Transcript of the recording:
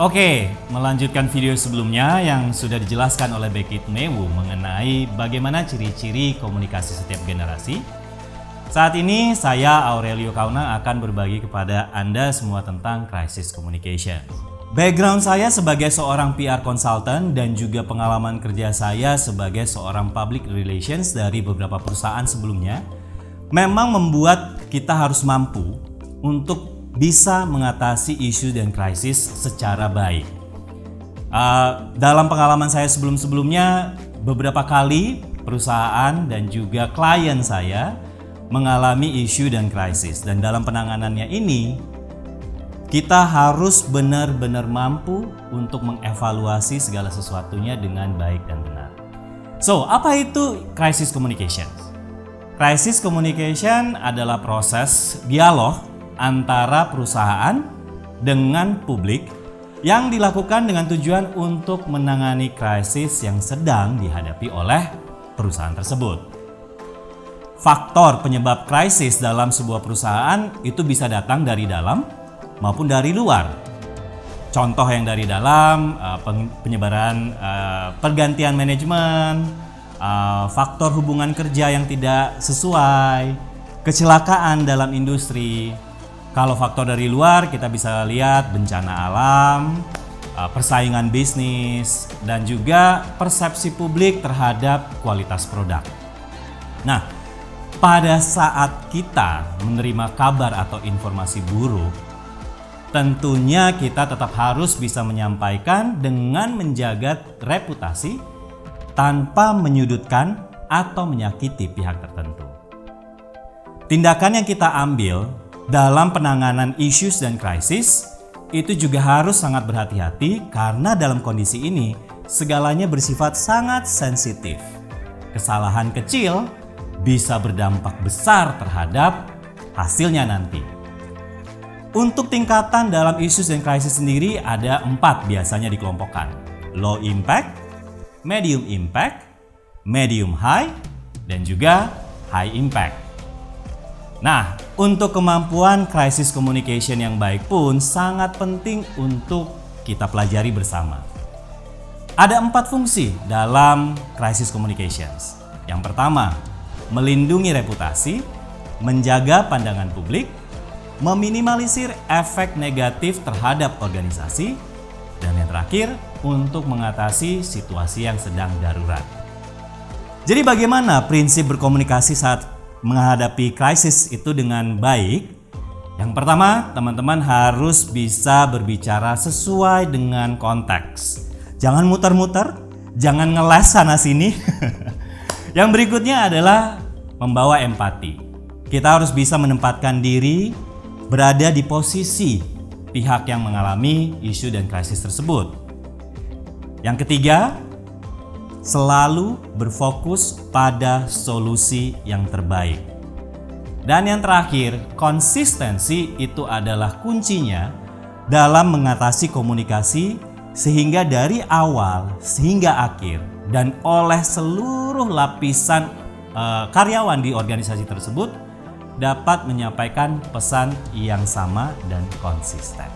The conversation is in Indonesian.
Oke, melanjutkan video sebelumnya yang sudah dijelaskan oleh Beckett Mewu mengenai bagaimana ciri-ciri komunikasi setiap generasi. Saat ini saya Aurelio Kaunang akan berbagi kepada Anda semua tentang crisis communication. Background saya sebagai seorang PR consultant dan juga pengalaman kerja saya sebagai seorang public relations dari beberapa perusahaan sebelumnya memang membuat kita harus mampu untuk bisa mengatasi isu dan krisis secara baik. Dalam pengalaman saya sebelum-sebelumnya, beberapa kali perusahaan dan juga klien saya mengalami isu dan krisis. Dan dalam penanganannya ini, kita harus benar-benar mampu untuk mengevaluasi segala sesuatunya dengan baik dan benar. So, apa itu crisis communication? Crisis communication adalah proses dialog antara perusahaan dengan publik yang dilakukan dengan tujuan untuk menangani krisis yang sedang dihadapi oleh perusahaan tersebut. Faktor penyebab krisis dalam sebuah perusahaan itu bisa datang dari dalam maupun dari luar. Contoh yang dari dalam, penyebaran pergantian manajemen, faktor hubungan kerja yang tidak sesuai, kecelakaan dalam industri. Kalau faktor dari luar kita bisa lihat bencana alam, persaingan bisnis, dan juga persepsi publik terhadap kualitas produk. Nah, pada saat kita menerima kabar atau informasi buruk, tentunya kita tetap harus bisa menyampaikan dengan menjaga reputasi tanpa menyudutkan atau menyakiti pihak tertentu. Tindakan yang kita ambil dalam penanganan issues dan krisis itu juga harus sangat berhati-hati karena dalam kondisi ini segalanya bersifat sangat sensitif. Kesalahan kecil bisa berdampak besar terhadap hasilnya nanti. Untuk tingkatan dalam issues dan krisis sendiri ada 4 biasanya dikelompokkan. Low impact, medium impact, medium high, dan juga high impact. Nah, untuk kemampuan crisis communication yang baik pun sangat penting untuk kita pelajari bersama. Ada 4 fungsi dalam crisis communications. Yang pertama, melindungi reputasi, menjaga pandangan publik, meminimalisir efek negatif terhadap organisasi, dan yang terakhir, untuk mengatasi situasi yang sedang darurat. Jadi bagaimana prinsip berkomunikasi saat menghadapi krisis itu dengan baik? Yang pertama, teman-teman harus bisa berbicara sesuai dengan konteks. Jangan muter-muter, jangan ngeles sana sini. Yang berikutnya adalah membawa empati. Kita harus bisa menempatkan diri berada di posisi pihak yang mengalami isu dan krisis tersebut. Yang ketiga, selalu berfokus pada solusi yang terbaik. Dan yang terakhir, konsistensi itu adalah kuncinya dalam mengatasi komunikasi sehingga dari awal sehingga akhir dan oleh seluruh lapisan karyawan di organisasi tersebut dapat menyampaikan pesan yang sama dan konsisten.